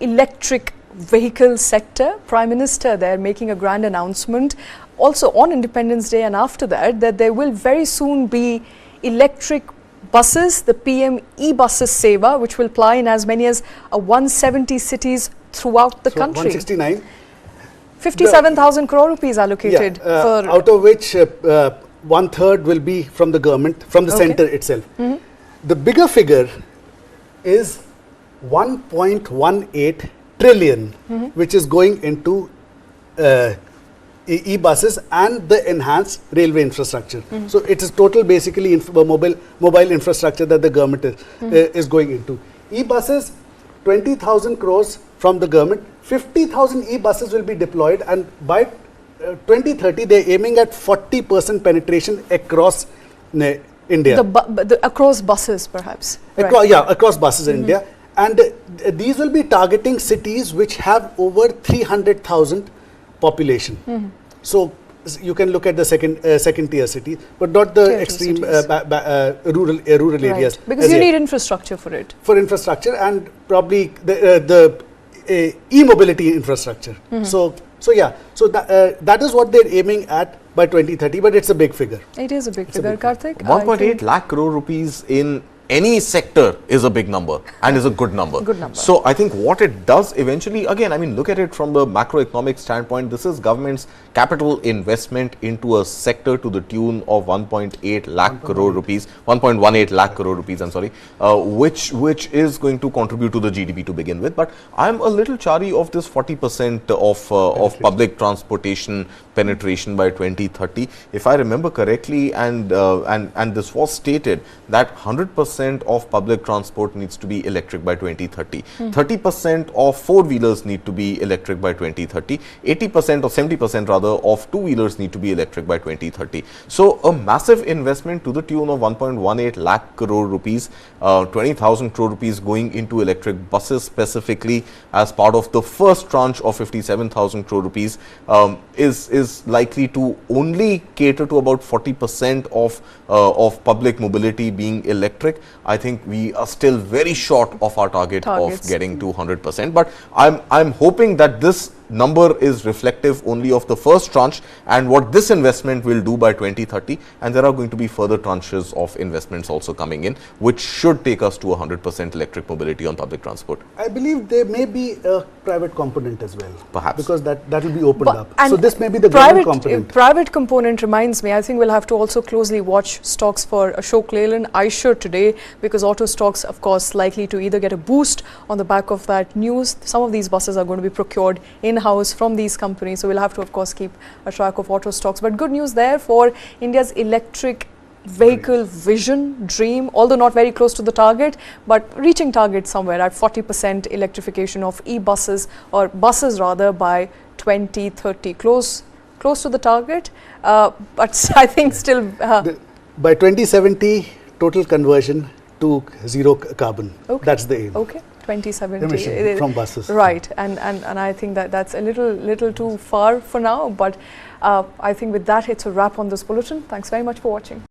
electric vehicle sector. Prime Minister there making a grand announcement also on Independence Day and after that there will very soon be electric buses, the PM e-buses Seva, which will ply in as many as 170 cities throughout the country. 169. 57,000 crore rupees allocated for out of which 1/3 will be from the government, from the center itself. The bigger figure is 1.18 trillion, which is going into e-buses and the enhanced railway infrastructure. So it is total basically mobile infrastructure that the government is going into. E-buses, 20,000 crores from the government, 50,000 e-buses will be deployed, and by 2030 they are aiming at 40% penetration across India. Across buses perhaps? Across buses in India. And these will be targeting cities which have over 300,000 population. So you can look at the second tier cities, but not the extreme rural areas. Because you need infrastructure for it. For infrastructure and probably the e-mobility infrastructure. So that is what they're aiming at by 2030, but it's a big figure. It is a big figure, Karthik. 1.8 lakh crore rupees in any sector is a big number and is a good number. So I think what it does eventually, again, I mean, look at it from the macroeconomic standpoint. This is government's capital investment into a sector to the tune of 1.8 lakh crore rupees, 1.18 lakh crore rupees, I'm sorry, which is going to contribute to the GDP to begin with. But I'm a little chary of this 40% of public transportation penetration by 2030. If I remember correctly, and this was stated that 100% of public transport needs to be electric by 2030. 30% of four-wheelers need to be electric by 2030. 80% or 70% rather of two-wheelers need to be electric by 2030. So a massive investment to the tune of 1.18 lakh crore rupees, 20,000 crore rupees going into electric buses specifically as part of the first tranche of 57,000 crore rupees is likely to only cater to about 40% of public mobility being electric. I think we are still very short of our targets of getting to 100%. But I'm hoping that this number is reflective only of the first tranche and what this investment will do by 2030, and there are going to be further tranches of investments also coming in, which should take us to 100% electric mobility on public transport. I believe there may be a private component as well. Perhaps. Because that will be opened up. So this may be the private component. Private component reminds me, I think we'll have to also closely watch stocks for Ashok Leyland, iSure today, because auto stocks, of course, likely to either get a boost on the back of that news. Some of these buses are going to be procured in-house from these companies. So we'll have to, of course, keep a track of auto stocks. But good news there for India's electric vehicle vision, dream, although not very close to the target, but reaching target somewhere at 40% electrification of e-buses, or buses rather, by 2030. Close to the target, but I think still... by 2070, total conversion to zero carbon. That's the aim. Okay. 2070 emission from buses. Right, and I think that's a little too far for now, but I think with that it's a wrap on this bulletin. Thanks very much for watching.